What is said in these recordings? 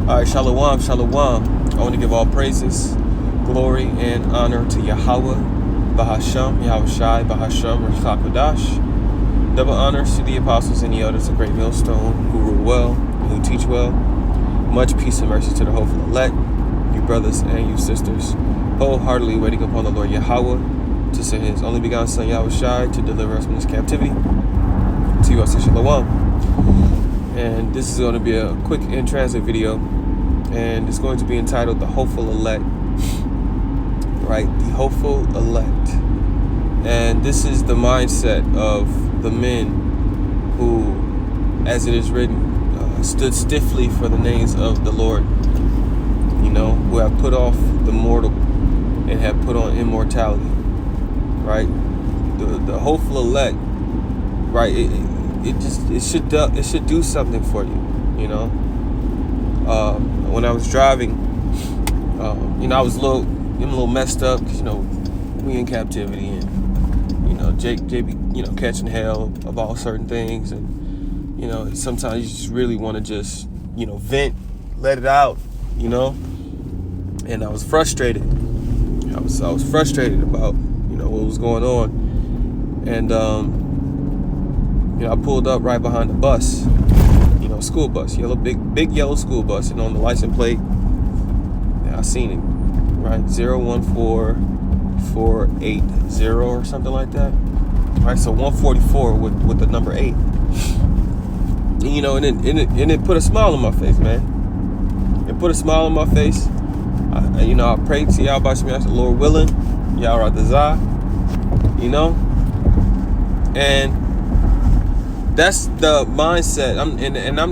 All right, shalom, shalom. I want to give all praises, glory, and honor to Yahweh, Bahasham, Yahushai, Bahasham, Rishak Kodash. Double honors to the apostles and the elders of Great Millstone, who rule well and who teach well. Much peace and mercy to the hopeful elect, you brothers and you sisters, wholeheartedly waiting upon the Lord Yahweh to send his only begotten Son, Yahushai, to deliver us from this captivity. To you, I say shalom. And this is going to be a quick in-transit video, and it's going to be entitled The Hopeful Elect. Right? The Hopeful Elect. And this is the mindset of the men who, as it is written, stood stiffly for the names of the Lord, who have put off the mortal and have put on immortality. Right? The hopeful elect, right? It should do something for you, When I was driving, I was a little messed up because we in captivity, and Jake be catching hell about certain things, and sometimes you just really want to just vent, let it out, and I was frustrated. I was frustrated about what was going on, and I pulled up right behind the bus, school bus, big yellow school bus, and on the license plate, I seen it, right, 014480 or something like that, right? So 144 with the number 8, and it put a smile on my face, man. It put a smile on my face. I prayed to Yahweh Shemiah, the Lord willing, Yahweh Radazah, and that's the mindset. I'm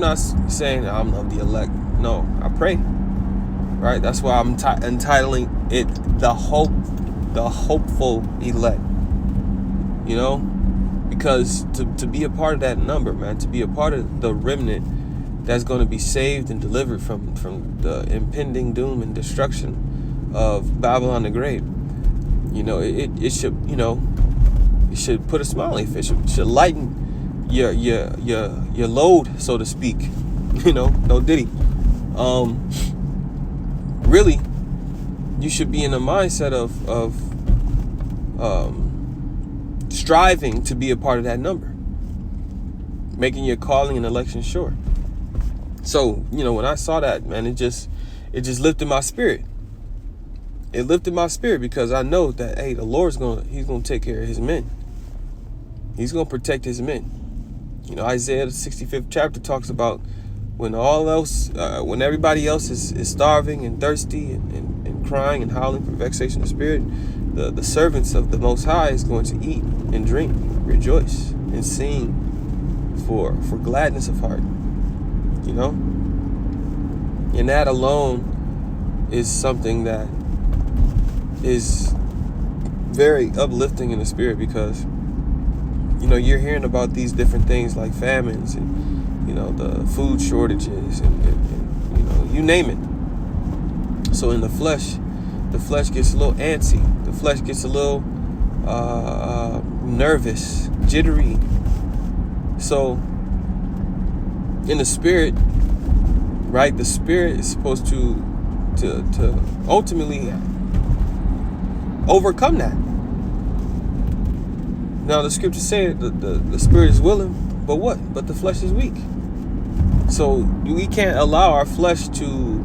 not saying I'm of the elect. No, I pray. Right? That's why I'm entitling it the hopeful elect. Because to be a part of that number, man, to be a part of the remnant that's going to be saved and delivered from the impending doom and destruction of Babylon the Great. It should it should put a smile on your face. It should lighten your load, so to speak. No diddy. Really, you should be in a mindset of striving to be a part of that number, making your calling and election sure. So when I saw that, man, it just lifted my spirit. It lifted my spirit because I know that, hey, the Lord's he's gonna take care of his men. He's gonna protect his men. Isaiah the 65th chapter talks about when everybody else is starving and thirsty and crying and howling for vexation of spirit, the servants of the Most High is going to eat and drink, rejoice and sing for gladness of heart. And that alone is something that is very uplifting in the spirit, because you're hearing about these different things like famines and the food shortages and you name it. So in the flesh gets a little antsy. The flesh gets a little nervous, jittery. So in the spirit, right, the spirit is supposed to ultimately overcome that. Now the scriptures say the spirit is willing, but what? But the flesh is weak. So we can't allow our flesh to,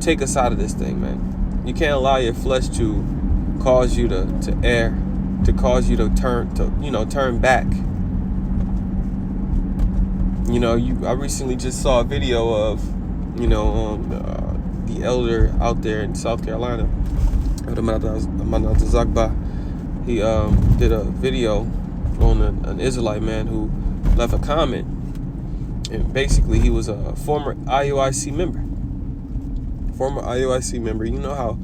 take us out of this thing, man. You can't allow your flesh to cause you to err, to cause you to turn back. I recently just saw a video of, the elder out there in South Carolina, he did a video on an Israelite man who left a comment, and basically he was a former IUIC member. You know how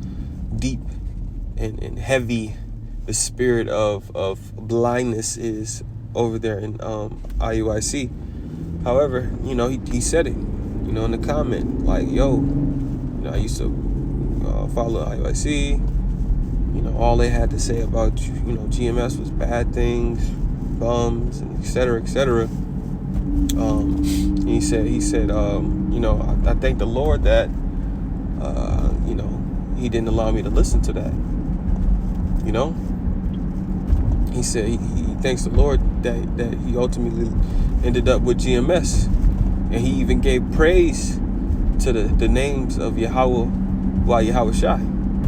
deep and heavy the spirit of blindness is over there in IUIC. However, he said it, in the comment, like, yo, I used to follow IUIC. All they had to say about GMS was bad things, bums, and et cetera, et cetera. He said, I thank the Lord that, he didn't allow me to listen to that. He said he thanks the Lord that he ultimately ended up with GMS. And he even gave praise to the names of Yahweh Yahweh Shai.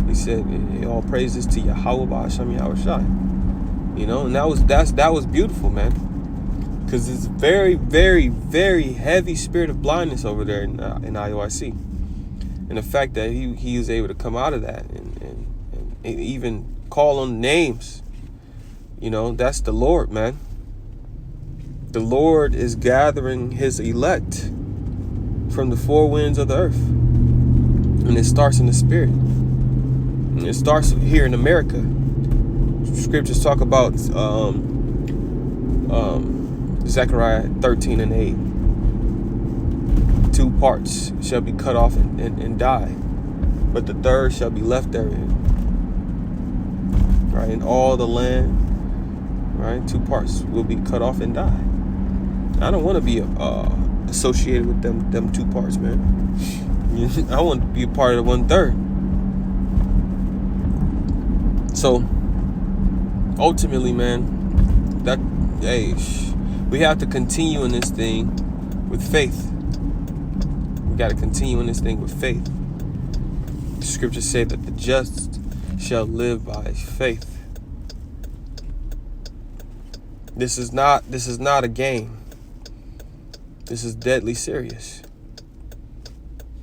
He said, all praises to Yahweh Ba'ashem Yahweh Shai. And that was beautiful, man. Because it's very, very, very heavy spirit of blindness over there in IOIC. And the fact that he was able to come out of that and even call on names, that's the Lord, man. The Lord is gathering his elect from the four winds of the earth. And it starts in the spirit. And it starts here in America. Scriptures talk about Zechariah 13:8. 2 parts shall be cut off and die, but the third shall be left therein. Right? In all the land, right? 2 parts will be cut off and die. I don't want to be associated with them 2 parts, man. I want to be a part of the 1/3. So ultimately, man, we have to continue in this thing with faith. We got to continue in this thing with faith. The scriptures say that the just shall live by faith. This is not a game. This is deadly serious.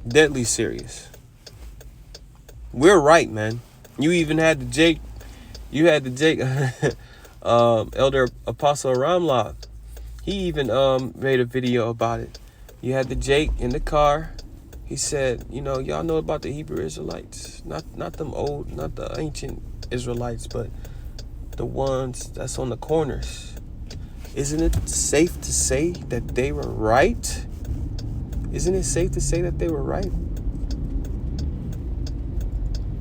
Deadly serious. We're right, man. You even had the Jake. Elder Apostle Ramlov. He even made a video about it. You had the Jake in the car. He said, y'all know about the Hebrew Israelites. Not them old, not the ancient Israelites, but the ones that's on the corners. Isn't it safe to say that they were right? Isn't it safe to say that they were right?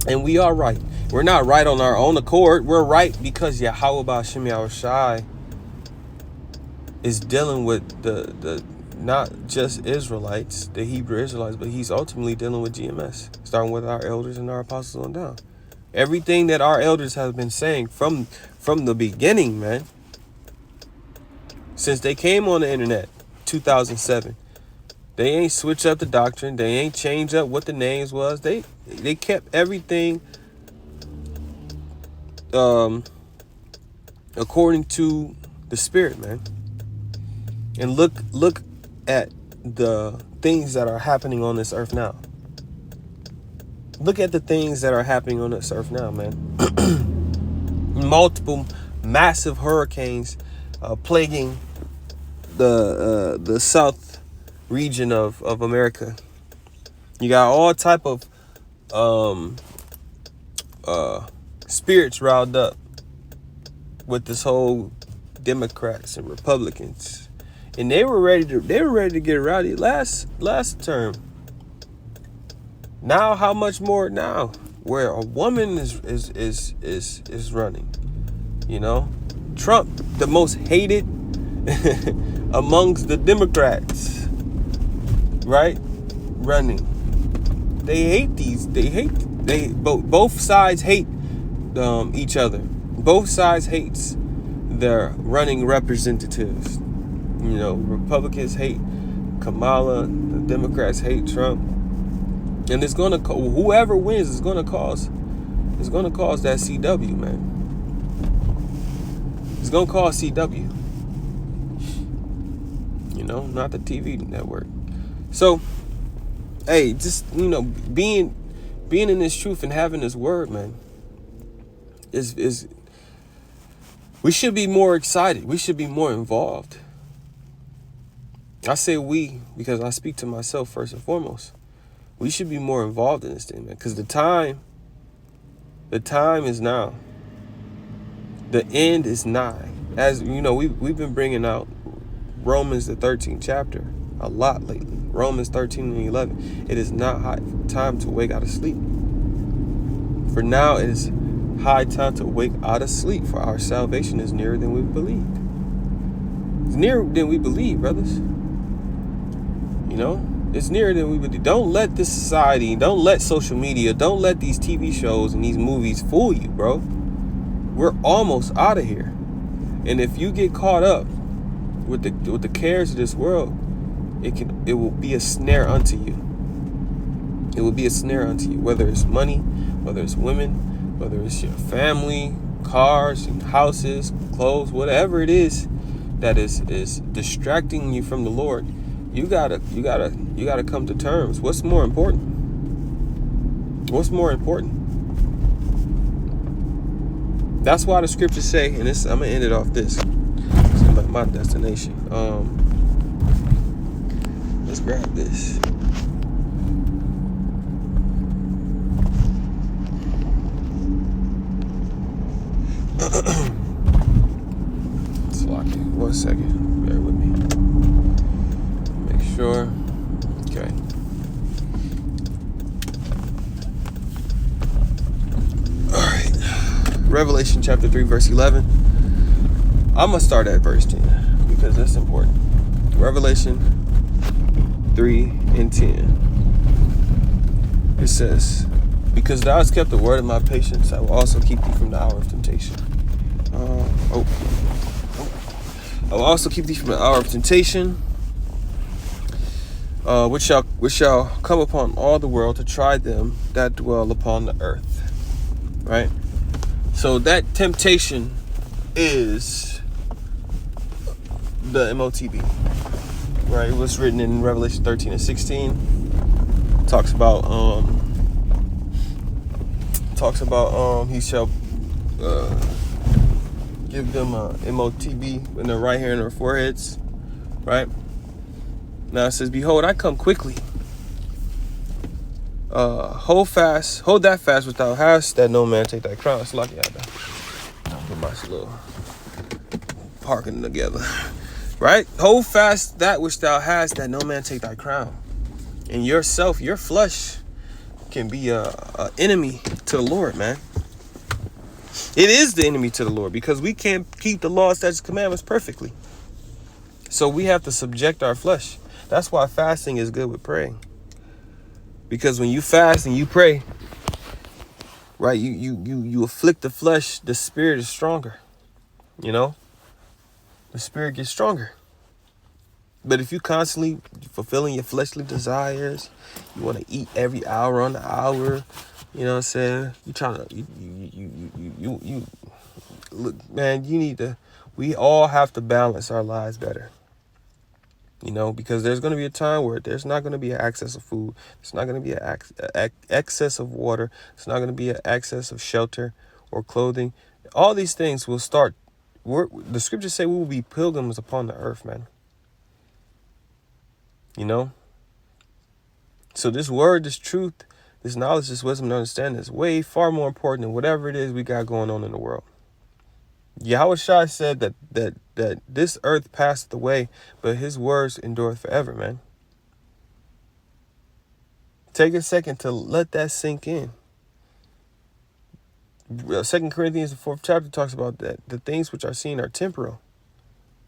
And we are right. We're not right on our own accord. We're right because Yahweh Ba'ashem Yahweh Shai is dealing with the not just Israelites, the Hebrew Israelites, but he's ultimately dealing with GMS, starting with our elders and our apostles on down. Everything that our elders have been saying from the beginning, man, since they came on the internet, 2007, they ain't switched up the doctrine. They ain't changed up what the names was. They kept everything according to the Spirit, man. And look at the things that are happening on this earth now. Look at the things that are happening on this earth now, man. Multiple massive hurricanes plaguing the south region of America. You got all type of spirits riled up with this whole Democrats and Republicans. And they were ready to get rowdy last term. Now, how much more now? Where a woman is running, Trump, the most hated amongst the Democrats, right? Running. Both sides hate each other. Both sides hates their running representatives. Republicans hate Kamala, the Democrats hate Trump, and it's gonna whoever wins is gonna cause that CW, man. It's gonna cause CW. Not the TV network. So, hey, just being in this truth and having this word, man, is we should be more excited. We should be more involved. I say we because I speak to myself first and foremost. We should be more involved in this thing, man, because the time is now. The end is nigh. As we've been bringing out Romans the 13th chapter a lot lately. Romans 13 and 11. It is not time to wake out of sleep. For now it is high time to wake out of sleep, for our salvation is nearer than we believed. It's nearer than we believe, brothers. It's nearer than we believe. Don't let this society, don't let social media, don't let these TV shows and these movies fool you, bro. We're almost out of here. And if you get caught up with the cares of this world, it will be a snare unto you. It will be a snare unto you, whether it's money, whether it's women, whether it's your family, cars and houses, clothes, whatever it is that is distracting you from the Lord. You gotta come to terms. What's more important? What's more important? That's why the scriptures say, and this, I'm gonna end it off this. It's my destination. Let's grab this. Let's lock it. 1 second. Bear with me. Make sure. Okay. All right. Revelation chapter 3, verse 11. I'm going to start at verse 10 because that's important. Revelation 3 and 10. It says, because thou hast kept the word of my patience, I will also keep thee from the hour of temptation. I will also keep thee from the hour of temptation, which shall come upon all the world to try them that dwell upon the earth. Right? So that temptation is the MOTB. Right? It was written in Revelation 13 and 16. Talks about he shall give them a MOTB in their right hand and their foreheads. Right? Now it says, behold, I come quickly. Hold that fast which thou hast, that no man take thy crown. It's lucky I put my little parking together. Right? Hold fast that which thou hast, that no man take thy crown. And yourself, your flesh, can be a enemy to the Lord, man. It is the enemy to the Lord because we can't keep the law, statutes, commandments perfectly. So we have to subject our flesh. That's why fasting is good with praying. Because when you fast and you pray, right, you afflict the flesh, the spirit is stronger. The spirit gets stronger. But if you constantly fulfilling your fleshly desires, you want to eat every hour on the hour, you know what I'm saying? You trying to, you look, man, we all have to balance our lives better. Because there's going to be a time where there's not going to be an excess of food. There's not going to be an excess of water. It's not going to be an excess of shelter or clothing. All these things will start. The scriptures say we will be pilgrims upon the earth, man. So this word, this truth, this knowledge, this wisdom and understanding is way far more important than whatever it is we got going on in the world. Yahushua said that this earth passeth away, but his words endureth forever, man. Take a second to let that sink in. 2 Corinthians, the 4th chapter, talks about that the things which are seen are temporal,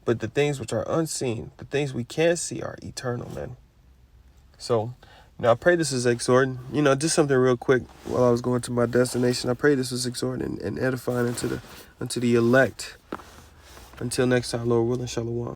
but the things which are unseen, the things we can't see, are eternal, man. So, I pray this is exhorting. Just something real quick while I was going to my destination. I pray this was exhorting and edifying unto the elect. Until next time, Lord willing, shalom.